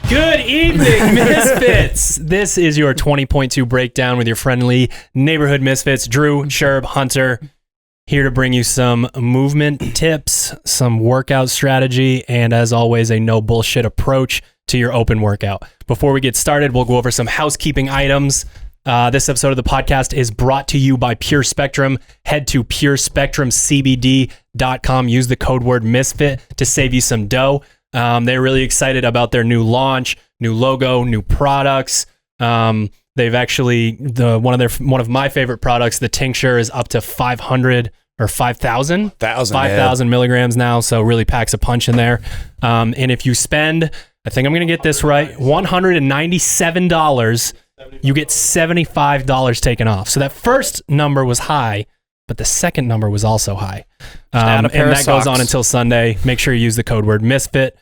Good evening, Misfits. This is your 20.2 breakdown with your friendly neighborhood Misfits, Drew, Sherb, Hunter, here to bring you some movement tips, some workout strategy, and as always, a no bullshit approach to your open workout. Before we get started, we'll go over some housekeeping items. This episode of the podcast is brought to you by Pure Spectrum. Head to purespectrumcbd.com. Use the code word Misfit to save you some dough. They're really excited about their new launch, new logo, new products. They've actually one of my favorite products, the tincture, is up to 500 or 5,000 milligrams now. So really packs a punch in there. And if you spend, I think I'm going to get this right, $197, you get $75 taken off. So that first number was high, but the second number was also high. And that goes on until Sunday. Make sure you use the code word Misfit,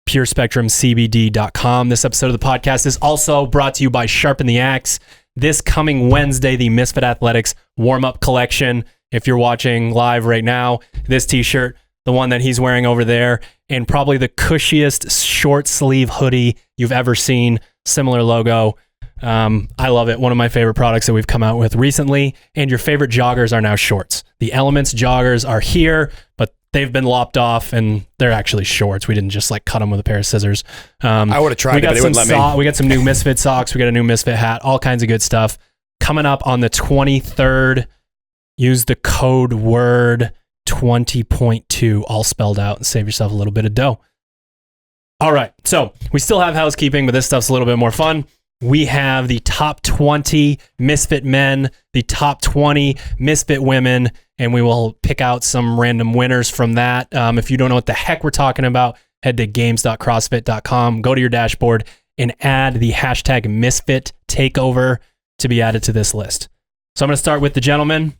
purespectrumcbd.com. This episode of the podcast is also brought to you by Sharpen the Axe. This coming Wednesday, the Misfit Athletics warm-up collection. If you're watching live right now, this t-shirt, the one that he's wearing over there, and probably the cushiest short sleeve hoodie you've ever seen. Similar logo. I love it. One of my favorite products that we've come out with recently. And your favorite joggers are now shorts. The Elements joggers are here, but they've been lopped off and they're actually shorts. We didn't just like cut them with a pair of scissors. I would have tried it, but they wouldn't let me. We got some new Misfit socks. We got a new Misfit hat, all kinds of good stuff. Coming up on the 23rd, use the code word 20.2, all spelled out, and save yourself a little bit of dough. All right. So we still have housekeeping, but this stuff's a little bit more fun. We have the top 20 Misfit men, the top 20 Misfit women, and we will pick out some random winners from that. If you don't know what the heck we're talking about, head to games.crossfit.com, go to your dashboard, and add the hashtag Misfit Takeover to be added to this list. So I'm going to start with the gentlemen.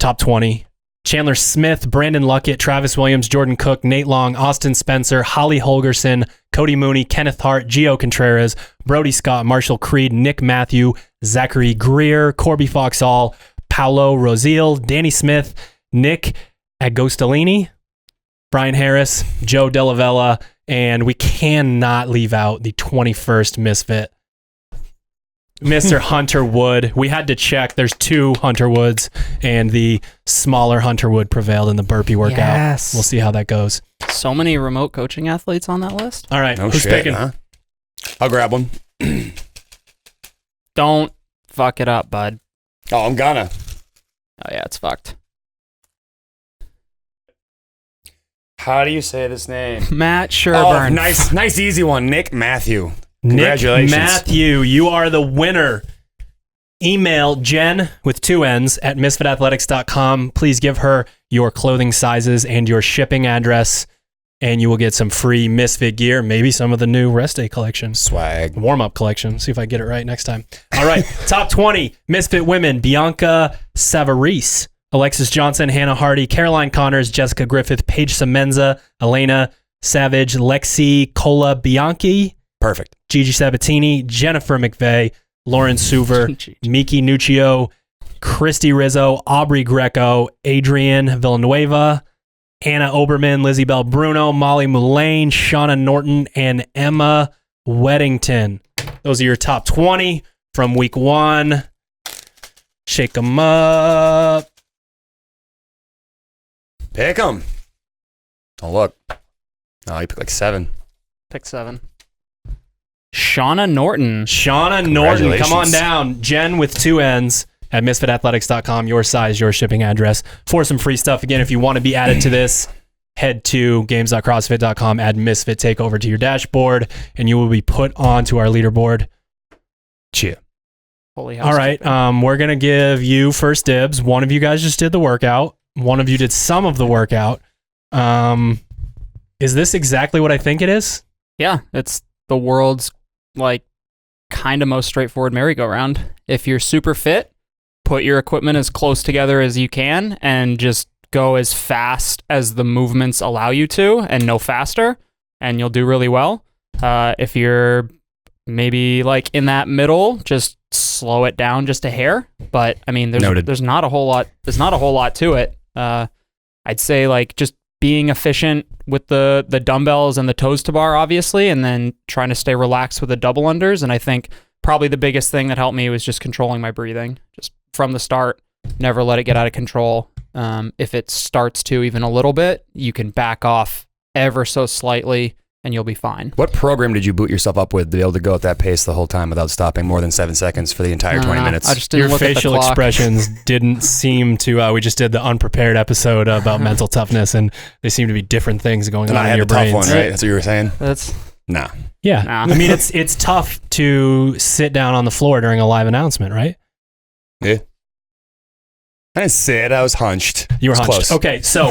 Top 20. Chandler Smith, Brandon Luckett, Travis Williams, Jordan Cook, Nate Long, Austin Spencer, Holly Holgerson, Cody Mooney, Kenneth Hart, Gio Contreras, Brody Scott, Marshall Creed, Nick Matthew, Zachary Greer, Corby Foxall, Paolo Rosiel, Danny Smith, Nick Agostolini, Brian Harris, Joe Delavella, and we cannot leave out the 21st Misfit, Mr. Hunter Wood. We had to check. There's two Hunter Woods, and the smaller Hunter Wood prevailed in the burpee workout. Yes. We'll see how that goes. So many remote coaching athletes on that list. All right. No Who's shit, picking? huh? I'll grab one. Don't fuck it up, bud. Oh, I'm gonna. Oh, yeah, it's fucked. How do you say this name? Matt Sherburn. Oh, nice easy one. Nick Matthew. Nick Congratulations. Matthew, you are the winner. Email Jen with 2 N's at misfitathletics.com. Please give her your clothing sizes and your shipping address, and you will get some free Misfit gear, maybe some of the new rest day collection. Swag. Warm-up collection. See if I get it right next time. All right. Top 20 Misfit women. Bianca Savarese, Alexis Johnson, Hannah Hardy, Caroline Connors, Jessica Griffith, Paige Semenza, Elena Savage, Lexi Cola Bianchi, Perfect. Gigi Sabatini, Jennifer McVeigh, Lauren Suver, Miki Nuccio, Christy Rizzo, Aubrey Greco, Adrienne Villanueva, Hannah Oberman, Lizzie Bell Bruno, Molly Mullane, Shauna Norton, and Emma Weddington. Those are your top 20 from week 1. Shake them up. Pick them. Oh, look. Oh, you picked like 7. Pick 7. Shauna Norton. Shauna Norton, come on down. Jen with 2 N's at misfitathletics.com. Your size, your shipping address for some free stuff. Again, if you want to be added to this, head to games.crossfit.com, add Misfit Takeover to your dashboard, and you will be put onto our leaderboard. Cheer. Holy All right, we're going to give you first dibs. One of you guys just did the workout. One of you did some of the workout. Is this exactly what I think it is? Yeah, it's the world's like kind of most straightforward merry-go-round. If you're super fit, put your equipment as close together as you can and just go as fast as the movements allow you to and no faster, and you'll do really well. If you're maybe like in that middle, just slow it down just a hair. But I mean, there's not a whole lot. There's not a whole lot to it. I'd say like just being efficient with the dumbbells and the toes to bar, obviously, and then trying to stay relaxed with the double unders. And I think probably the biggest thing that helped me was just controlling my breathing, just from the start. Never let it get out of control. If it starts to even a little bit, you can back off ever so slightly and you'll be fine. What program did you boot yourself up with to be able to go at that pace the whole time without stopping more than 7 seconds for the entire 20 minutes? I just didn't Your look at the facial clock. expressions didn't seem to, we just did the unprepared episode about mental toughness, and they seem to be different things going And on I in had your the tough brains. one, right? That's what you were saying? That's Nah. Yeah. Nah. I mean, it's tough to sit down on the floor during a live announcement, right? Yeah. I didn't sit. I was hunched. You were It was hunched. close. Okay, so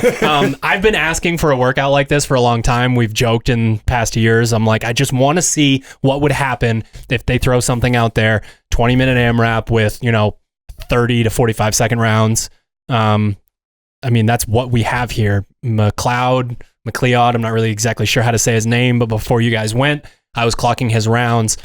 I've been asking for a workout like this for a long time. We've joked in past years. I'm like, I just want to see what would happen if they throw something out there, 20-minute AMRAP with, 30 to 45 second rounds. I mean, that's what we have here. McLeod, I'm not really exactly sure how to say his name, but before you guys went, I was clocking his rounds.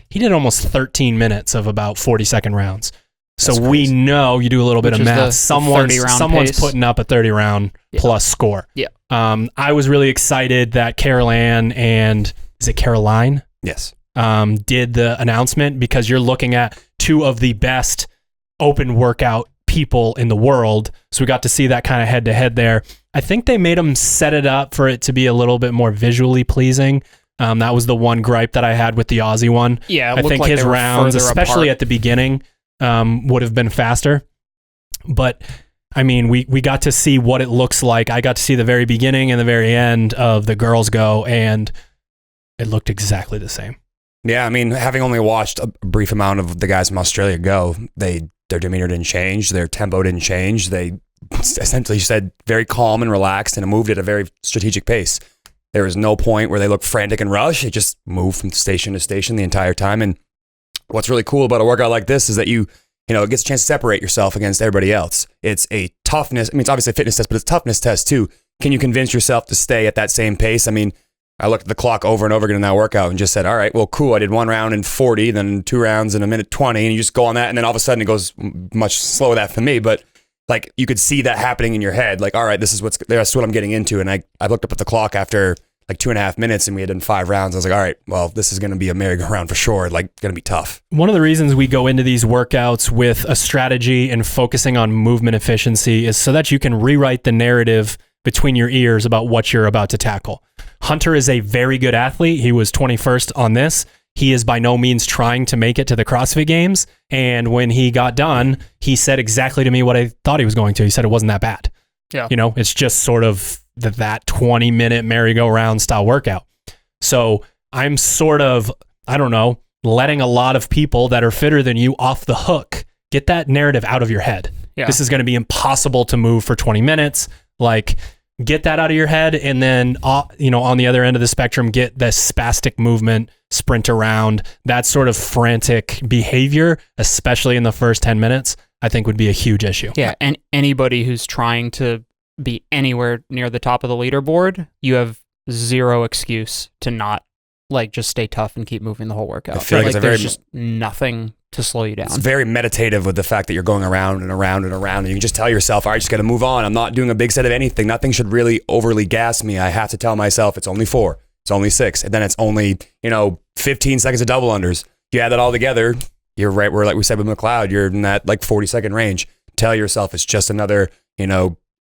He did almost 13 minutes of about 40-second rounds. So That's we crazy. know you do a little bit Which of is the math. Someone's 30-round pace. putting up a 30-round Yeah. plus score. Yeah. I was really excited that Carol Ann and is it Caroline Yes. did the announcement, because you're looking at two of the best open workout people in the world. So we got to see that kind of head to head there. I think they made them set it up for it to be a little bit more visually pleasing. That was the one gripe that I had with the Aussie one. Yeah, I think his rounds, especially at the beginning, would have been faster. But I mean, we got to see what it looks like. I got to see the very beginning and the very end of the girls go, and it looked exactly the same. Yeah, I mean, having only watched a brief amount of the guys from Australia go, their demeanor didn't change, their tempo didn't change. They essentially said very calm and relaxed, and it moved at a very strategic pace. There was no point where they looked frantic and rushed. It just moved from station to station the entire time. And what's really cool about a workout like this is that it gets a chance to separate yourself against everybody else. It's a toughness. I mean, it's obviously a fitness test, but it's a toughness test too. Can you convince yourself to stay at that same pace? I mean, I looked at the clock over and over again in that workout and just said, all right, well, cool. I did 1 round in 40, then 2 rounds in 1:20, and you just go on that. And then all of a sudden it goes much slower that for me. But like, you could see that happening in your head. Like, all right, that's what I'm getting into. And I looked up at the clock after like 2.5 minutes and we had done 5 rounds. I was like, all right, well, this is going to be a merry-go-round for sure. Like, going to be tough. One of the reasons we go into these workouts with a strategy and focusing on movement efficiency is so that you can rewrite the narrative between your ears about what you're about to tackle. Hunter is a very good athlete. He was 21st on this. He is by no means trying to make it to the CrossFit Games. And when he got done, he said exactly to me what I thought he was going to. He said it wasn't that bad. Yeah. It's just sort of that 20-minute merry-go-round style workout. So I'm sort of, letting a lot of people that are fitter than you off the hook. Get that narrative out of your head. Yeah. This is going to be impossible to move for 20 minutes. Like, get that out of your head, and then, on the other end of the spectrum, get the spastic movement, sprint around. That sort of frantic behavior, especially in the first 10 minutes, I think would be a huge issue. Yeah, and anybody who's trying to be anywhere near the top of the leaderboard, you have zero excuse to not just stay tough and keep moving the whole workout. I feel like it's there's just nothing to slow you down. It's very meditative with the fact that you're going around and around and around, and you can just tell yourself, all right, just got to move on. I'm not doing a big set of anything. Nothing should really overly gas me. I have to tell myself it's only 4, it's only 6, and then it's only 15 seconds of double unders. You add that all together, you're right where, like we said with McLeod, you're in that 40-second range. Tell yourself it's just another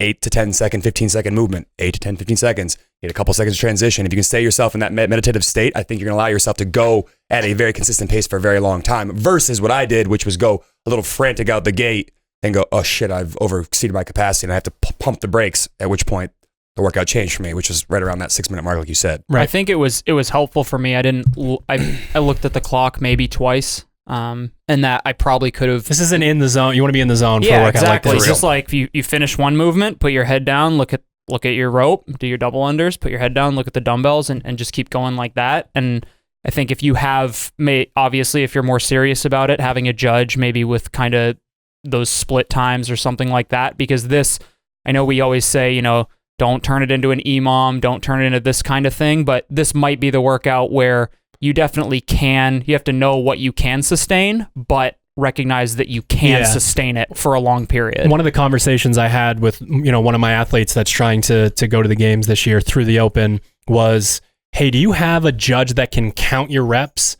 8 to 10 second, 15 second movement, 8 to 10, 15 seconds. You get a couple seconds of transition. If you can stay yourself in that meditative state, I think you're going to allow yourself to go at a very consistent pace for a very long time, versus what I did, which was go a little frantic out the gate and go, oh shit, I've overexceeded my capacity and I have to pump the brakes, at which point the workout changed for me, which was right around that 6-minute mark, like you said. Right. I think it was helpful for me. I looked at the clock maybe twice. And that I probably could have. This isn't in the zone. You want to be in the zone for a workout exactly. like It's this. just like you finish one movement, put your head down, look at your rope, do your double unders, put your head down, look at the dumbbells, and just keep going like that. And I think if you have, obviously, if you're more serious about it, having a judge maybe with kind of those split times or something like that, because this, I know we always say, don't turn it into an EMOM, don't turn it into this kind of thing, but this might be the workout where you definitely can. You have to know what you can sustain, but recognize that you can sustain it for a long period. One of the conversations I had with, one of my athletes that's trying to go to the games this year through the Open was, hey, do you have a judge that can count your reps?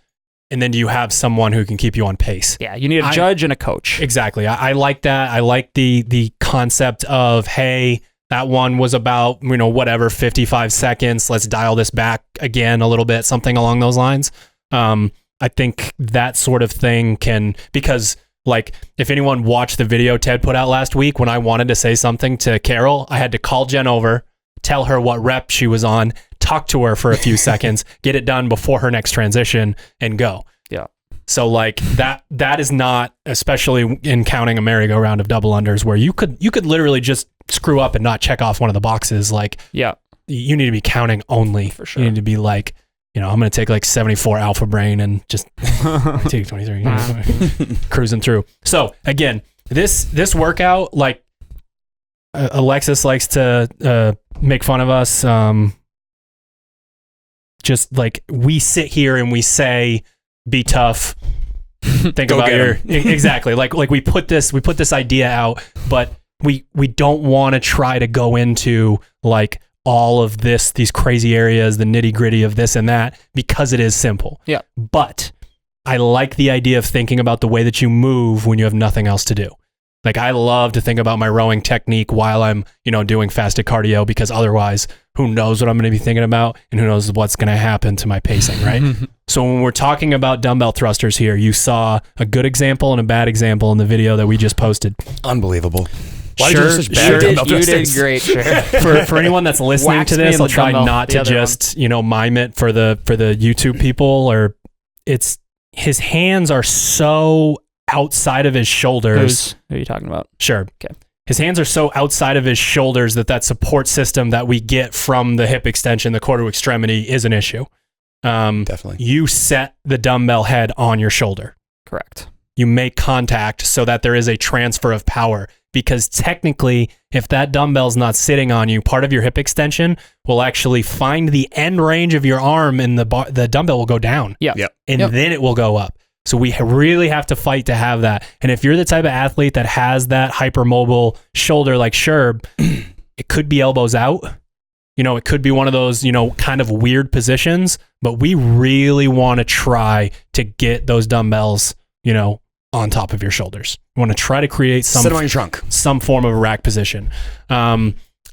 And then do you have someone who can keep you on pace? Yeah, you need a judge and a coach. Exactly. I like that. I like the concept of, hey, that one was about, 55 seconds. Let's dial this back again a little bit, something along those lines. I think that sort of thing because like if anyone watched the video Ted put out last week, when I wanted to say something to Carol, I had to call Jen over, tell her what rep she was on, talk to her for a few seconds, get it done before her next transition and go. Yeah. So like that is not, especially in counting a merry-go-round of double unders where you could literally just screw up and not check off one of the boxes. Like, yeah, you need to be counting only. For sure. You need to be like, I'm going to take like 74 Alpha Brain and just take 23, cruising through. So again, this workout, like Alexis likes to make fun of us. Just like we sit here and we say, be tough. Think about exactly. Like we put this idea out, but we don't want to try to go into like all of these crazy areas, the nitty gritty of this and that, because it is simple. Yeah. But I like the idea of thinking about the way that you move when you have nothing else to do. Like I love to think about my rowing technique while I'm, doing fasted cardio, because otherwise who knows what I'm going to be thinking about and who knows what's going to happen to my pacing, right? So when we're talking about dumbbell thrusters here, you saw a good example and a bad example in the video that we just posted. Unbelievable. Why did you did great, Sherb. For anyone that's listening to this, I'll try not to just, mime it for the YouTube people, or his hands are so outside of his shoulders. Who are you talking about? Sure. Okay. His hands are so outside of his shoulders that support system that we get from the hip extension, the core to extremity, is an issue. Definitely. You set the dumbbell head on your shoulder. Correct. You make contact so that there is a transfer of power, because technically, if that dumbbell's not sitting on you, part of your hip extension will actually find the end range of your arm and the dumbbell will go down. Yeah. Yep. And then it will go up. So we really have to fight to have that. And if you're the type of athlete that has that hypermobile shoulder like Sherb, it could be elbows out. It could be one of those, kind of weird positions, but we really want to try to get those dumbbells, on top of your shoulders. You want to try to create Sit them on your trunk. Some form of a rack position.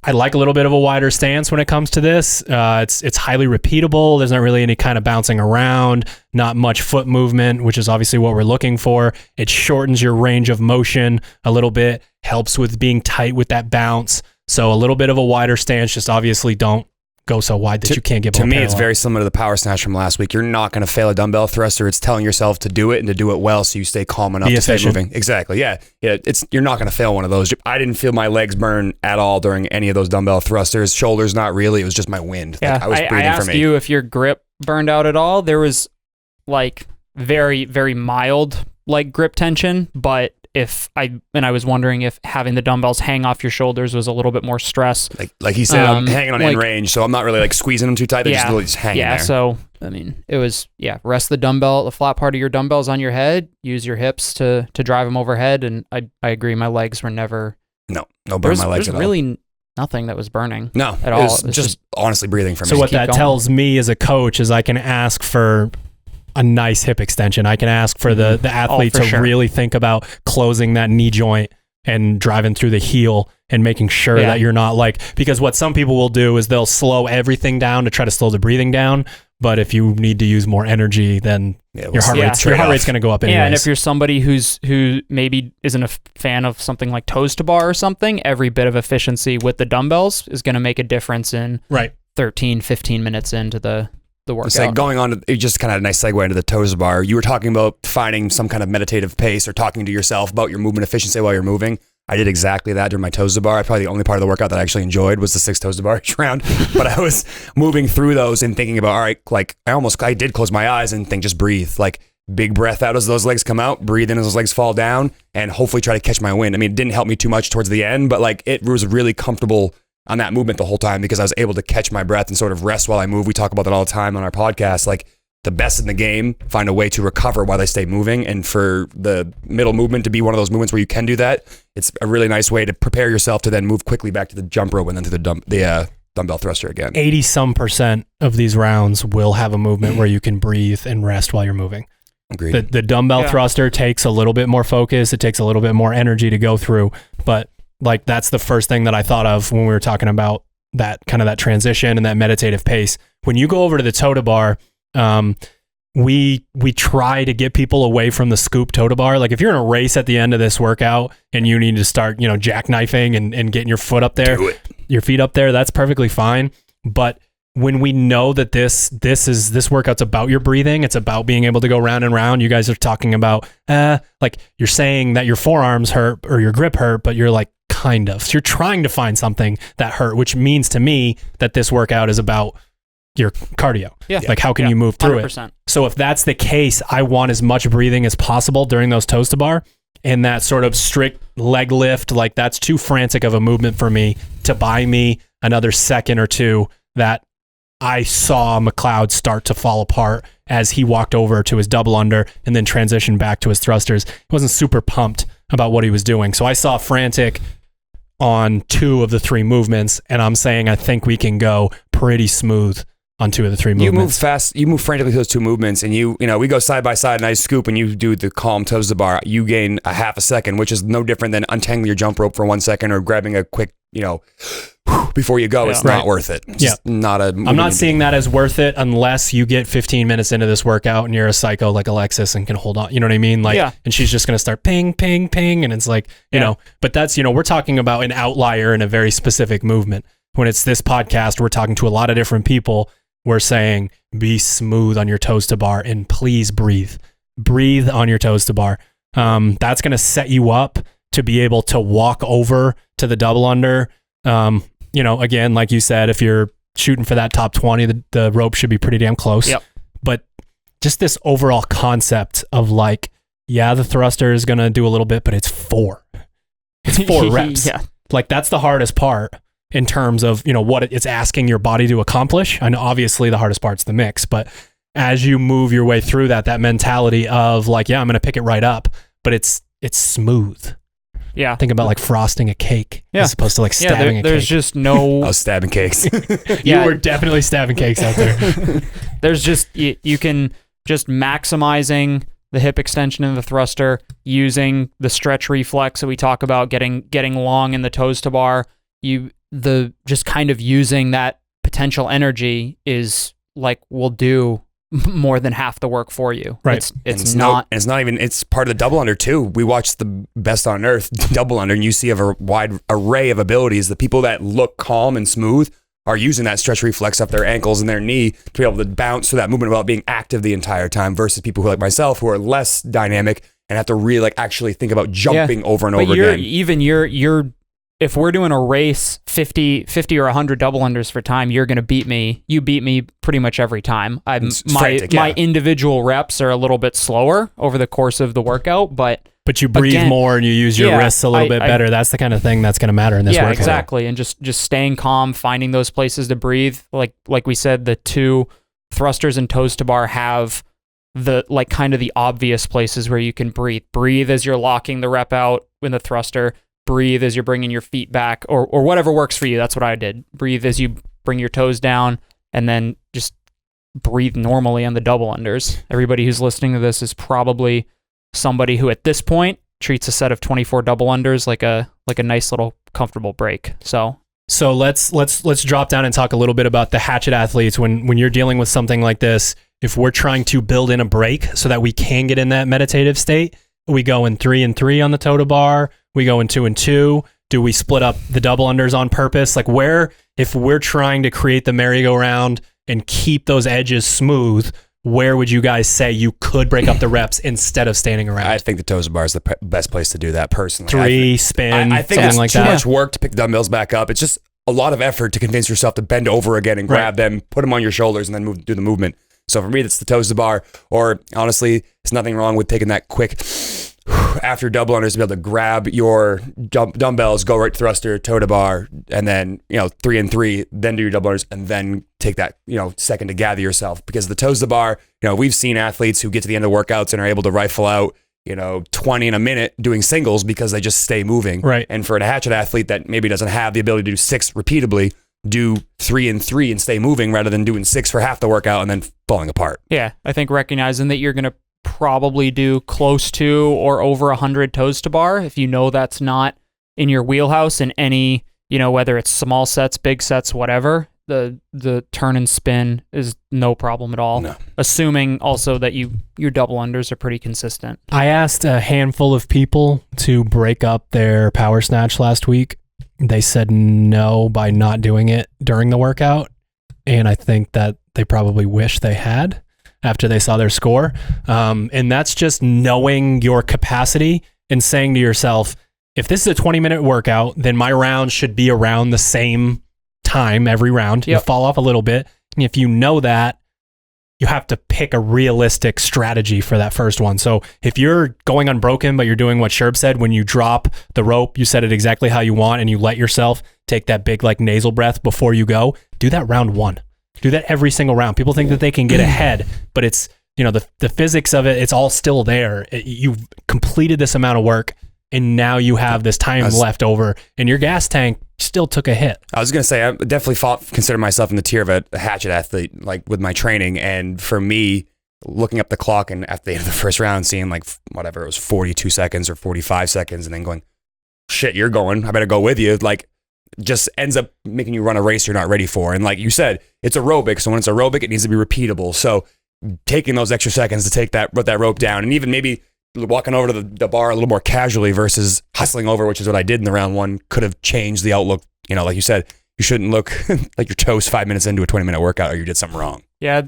I like a little bit of a wider stance when it comes to this. It's highly repeatable. There's not really any kind of bouncing around, not much foot movement, which is obviously what we're looking for. It shortens your range of motion a little bit, helps with being tight with that bounce. So a little bit of a wider stance, just obviously don't go so wide that you can't get to me parallel. It's very similar to the power snatch from last week. You're not going to fail a dumbbell thruster. It's telling yourself to do it and to do it well, so you stay calm enough to stay moving. Exactly. Yeah. You're not going to fail one of those. I didn't feel my legs burn at all during any of those dumbbell thrusters. Shoulders, not really. It was just my wind. Yeah. I was breathing I asked for me. you if your grip burned out at all. There was like very, very mild like grip tension, but I was wondering if having the dumbbells hang off your shoulders was a little bit more stress. Like he said, I'm hanging on end range, so I'm not really like squeezing them too tight. They're just really just hanging there. Yeah, so I mean, it was rest the flat part of your dumbbells on your head. Use your hips to drive them overhead, and I agree. My legs were never no burn my legs at all. There's really nothing that was burning. No, at all. It was just honestly breathing for me. So what that tells me as a coach is I can ask for a nice hip extension. I can ask for the athlete to really think about closing that knee joint and driving through the heel and making sure that you're not because what some people will do is they'll slow everything down to try to slow the breathing down. But if you need to use more energy, then your heart rate's going to go up anyways. Yeah, and if you're somebody who maybe isn't a fan of something like toes to bar or something, every bit of efficiency with the dumbbells is going to make a difference in 13, 15 minutes into the workout. It's like going on to just kind of a nice segue into the toes bar. You were talking about finding some kind of meditative pace or talking to yourself about your movement efficiency while you're moving. I did exactly that during my toes to bar. Probably the only part of the workout that I actually enjoyed was the 6 toes to bar each round. But I was moving through those and thinking about, all right, I did close my eyes and think, just breathe. Like big breath out as those legs come out, breathe in as those legs fall down, and hopefully try to catch my wind. I mean, it didn't help me too much towards the end, but it was really comfortable on that movement the whole time because I was able to catch my breath and sort of rest while I move. We talk about that all the time on our podcast. the best in the game find a way to recover while they stay moving. And for the middle movement to be one of those movements where you can do that, it's a really nice way to prepare yourself to then move quickly back to the jump rope and then to the dumbbell thruster again. 80% of these rounds will have a movement where you can breathe and rest while you're moving. Agreed. The dumbbell thruster takes a little bit more focus. It takes a little bit more energy to go through. But like, that's the first thing that I thought of when we were talking about that kind of that transition and that meditative pace. When you go over to the toe to bar, we try to get people away from the scoop toe to bar. Like if you're in a race at the end of this workout and you need to start, jackknifing and getting your foot up there, your feet up there, that's perfectly fine. But when we know that this workout's about your breathing, it's about being able to go round and round. You guys are talking about, like you're saying that your forearms hurt or your grip hurt, but you're like, kind of. So you're trying to find something that hurt, which means to me that this workout is about your cardio. Yeah. Like how can you move through 100%. it? So if that's the case, I want as much breathing as possible during those toes to bar, and that sort of strict leg lift, like that's too frantic of a movement for me to buy me another second or two that I saw McLeod start to fall apart as he walked over to his double under and then transitioned back to his thrusters. He wasn't super pumped about what he was doing. So I saw frantic on 2 of the 3 movements, and I'm saying I think we can go pretty smooth on 2 of the 3 movements. You move fast, you move frantically those 2 movements, and we go side by side and I scoop and you do the calm toes to bar. You gain a half a second, which is no different than untangling your jump rope for 1 second or grabbing a quick, before you go. Yeah. It's not worth it. It's just not a. I'm not seeing that as worth it unless you get 15 minutes into this workout and you're a psycho like Alexis and can hold on. You know what I mean? Like, and she's just going to start ping, ping, ping. And it's like, but that's, we're talking about an outlier in a very specific movement. When it's this podcast, we're talking to a lot of different people. We're saying be smooth on your toes to bar and please breathe. Breathe on your toes to bar. That's going to set you up to be able to walk over to the double under. Again, like you said, if you're shooting for that top 20, the rope should be pretty damn close. Yep. But just this overall concept of like, the thruster is going to do a little bit, but it's 4. It's 4 reps. Like that's the hardest part in terms of, what it's asking your body to accomplish. And obviously the hardest part's the mix, but as you move your way through that mentality of like, I'm going to pick it right up, but it's smooth. Yeah. Think about like frosting a cake as opposed to like stabbing a cake. There's just no... I was stabbing cakes. You were definitely stabbing cakes out there. There's just, you can just maximizing the hip extension in the thruster, using the stretch reflex that we talk about, getting long in the toes to bar. Just kind of using that potential energy is like, will do more than half the work for you. Right. It's not even, it's part of the double under too. We watched the best on earth double under and you see a wide array of abilities. The people that look calm and smooth are using that stretch reflex up their ankles and their knee to be able to bounce through that movement without being active the entire time, versus people who like myself who are less dynamic and have to really like actually think about jumping over and over again. You're if we're doing a race, 50 or 100 double unders for time, you're going to beat me. You beat me pretty much every time. My individual reps are a little bit slower over the course of the workout, but you breathe more and you use your wrists a little bit better. That's the kind of thing that's going to matter in this workout. Yeah, exactly. And just staying calm, finding those places to breathe. Like we said, the 2 thrusters and toes to bar have the like kind of the obvious places where you can breathe. Breathe as you're locking the rep out in the thruster. Breathe as you're bringing your feet back, or whatever works for you. That's what I did. Breathe as you bring your toes down, and then just breathe normally on the double unders. Everybody who's listening to this is probably somebody who at this point treats a set of 24 double unders like a nice little comfortable break. So let's drop down and talk a little bit about the Hatchet Athletes. When you're dealing with something like this, if we're trying to build in a break so that we can get in that meditative state, we go in 3 and 3 on the toe to bar. We go in 2 and 2. Do we split up the double unders on purpose? Like if we're trying to create the merry-go-round and keep those edges smooth, where would you guys say you could break up the reps instead of standing around? I think the toes to bar is the best place to do that personally. 3, spin, I think something like that. Too much work to pick the dumbbells back up. It's just a lot of effort to convince yourself to bend over again and grab them, put them on your shoulders, and then do the movement. So for me, it's the toes to bar, or honestly, there's nothing wrong with taking that quick after double unders to be able to grab your dumbbells, go right thruster, toe to bar, and then, 3 and 3, then do your double unders, and then take that, second to gather yourself. Because the toes to the bar, we've seen athletes who get to the end of workouts and are able to rifle out, 20 in a minute doing singles because they just stay moving. Right. And for a hatchet athlete that maybe doesn't have the ability to do 6 repeatably, do 3 and 3 and stay moving rather than doing 6 for half the workout and then falling apart. Yeah, I think recognizing that you're going to probably do close to or over 100 toes to bar, if you know that's not in your wheelhouse in any, whether it's small sets, big sets, whatever, the turn and spin is no problem at all. No. Assuming also that your double unders are pretty consistent. I asked a handful of people to break up their power snatch last week. They said no by not doing it during the workout. And I think that they probably wish they had after they saw their score. And that's just knowing your capacity and saying to yourself, if this is a 20-minute workout, then my rounds should be around the same time every round. Yep. You fall off a little bit. And if you know that, you have to pick a realistic strategy for that first one. So if you're going unbroken, but you're doing what Sherb said, when you drop the rope, you set it exactly how you want and you let yourself take that big nasal breath before you go, do that round 1. Do that every single round. People think that they can get ahead, but it's, the physics of it, it's all still there. You've completed this amount of work and now you have this time left over and your gas tank still took a hit. I was going to say, I definitely consider myself in the tier of a hatchet athlete, with my training. And for me, looking up the clock and at the end of the first round, seeing whatever, it was 42 seconds or 45 seconds and then going, shit, you're going, I better go with you. Just ends up making you run a race you're not ready for. And like you said, it's aerobic. So when it's aerobic, it needs to be repeatable. So taking those extra seconds to take that rope down and even maybe walking over to the bar a little more casually versus hustling over, which is what I did in the round 1, could have changed the outlook. Like you said, you shouldn't look like your toes 5 minutes into a 20-minute workout or you did something wrong. Yeah,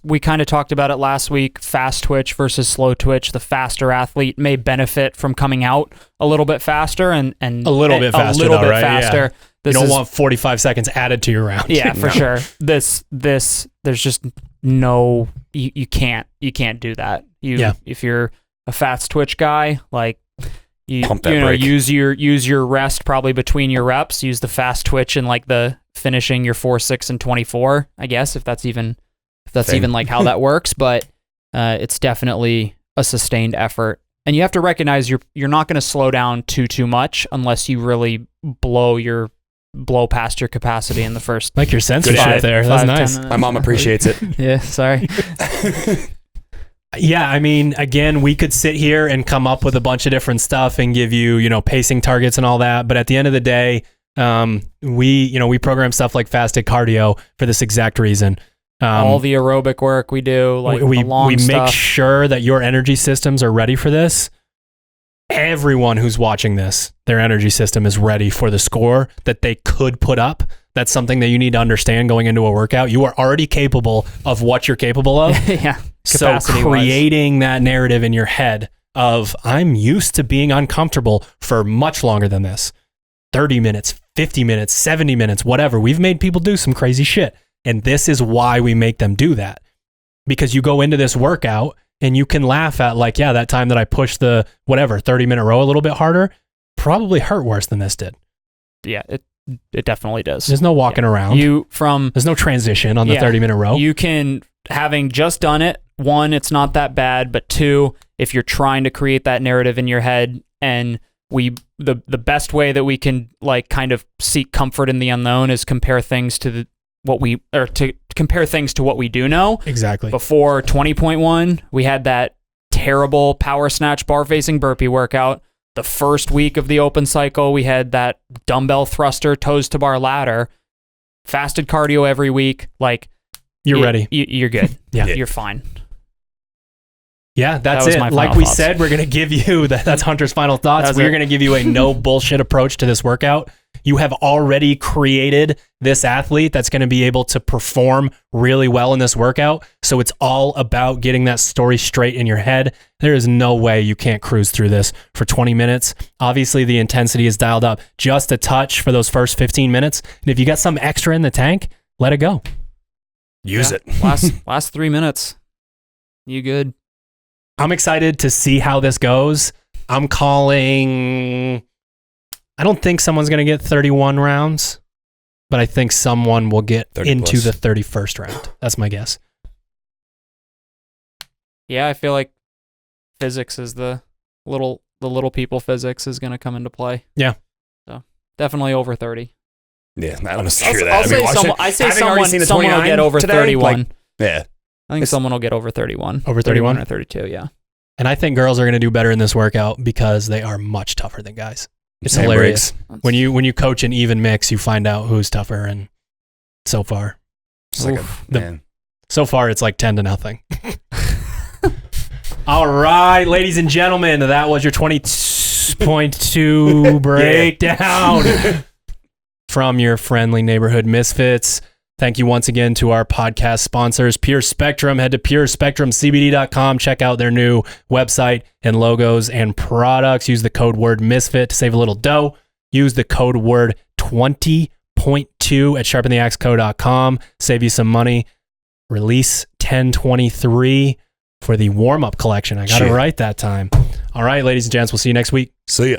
we kind of talked about it last week, fast twitch versus slow twitch. The faster athlete may benefit from coming out a little bit faster and A little bit faster, right? faster. Yeah. You don't want 45 seconds added to your round. Yeah, for sure. This there's just no, you can't do that. If you're a fast twitch guy, Pump that brake. use your rest probably between your reps, use the fast twitch and the finishing your 4, 6, and 24, I guess, if that's even how that works, but it's definitely a sustained effort. And you have to recognize you're not going to slow down too much unless you really blow past your capacity in the first. Like your censorship there. That's nice. My mom appreciates it. Yeah, sorry. Yeah, I mean, again, we could sit here and come up with a bunch of different stuff and give you, pacing targets and all that. But at the end of the day, we program stuff like fasted cardio for this exact reason. All the aerobic work we do, we the long stuff. Make sure that your energy systems are ready for this. Everyone who's watching this, their energy system is ready for the score that they could put up. That's something that you need to understand going into a workout. You are already capable of what you're capable of. Yeah. So creating that narrative in your head of, I'm used to being uncomfortable for much longer than this. 30 minutes, 50 minutes, 70 minutes, whatever. We've made people do some crazy shit. And this is why we make them do that. Because you go into this workout and you can laugh at that time that I pushed the 30-minute row a little bit harder, probably hurt worse than this did. Yeah, it definitely does. There's no walking around. There's no transition on the 30-minute row. You can, having just done it, 1, it's not that bad, but 2, if you're trying to create that narrative in your head, and the best way that we can kind of seek comfort in the unknown is compare things to what we do know. Exactly. Before 20.1, we had that terrible power snatch bar facing burpee workout. The first week of the open cycle, we had that dumbbell thruster toes to bar ladder. Fasted cardio every week. You're ready. You're good. Yeah. You're fine. Yeah, that's that it. Like we said, we're going to give you, that's Hunter's final thoughts. We're going to give you a no bullshit approach to this workout. You have already created this athlete that's going to be able to perform really well in this workout. So it's all about getting that story straight in your head. There is no way you can't cruise through this for 20 minutes. Obviously, the intensity is dialed up just a touch for those first 15 minutes. And if you got some extra in the tank, let it go. Use it. Last 3 minutes. You good? I'm excited to see how this goes. I'm calling. I don't think someone's going to get 31 rounds, but I think someone will get into the 31st round. That's my guess. Yeah, I feel like physics is the little people physics is going to come into play. Yeah. So definitely over 30. Yeah, I don't hear that. I say someone will get over 31. Yeah. I think someone will get over 31. Over 31? Or 32, yeah. And I think girls are going to do better in this workout because they are much tougher than guys. It's Same hilarious. breaks. When you coach an even mix, you find out who's tougher, and so far, so far it's like 10-0. All right, ladies and gentlemen, that was your 20.2 breakdown from your friendly neighborhood Misfits. Thank you once again to our podcast sponsors, Pure Spectrum. Head to purespectrumcbd.com. Check out their new website and logos and products. Use the code word Misfit to save a little dough. Use the code word 20.2 at sharpentheaxeco.com. Save you some money. Release 1023 for the warm-up collection. I got it right that time. All right, ladies and gents, we'll see you next week. See ya.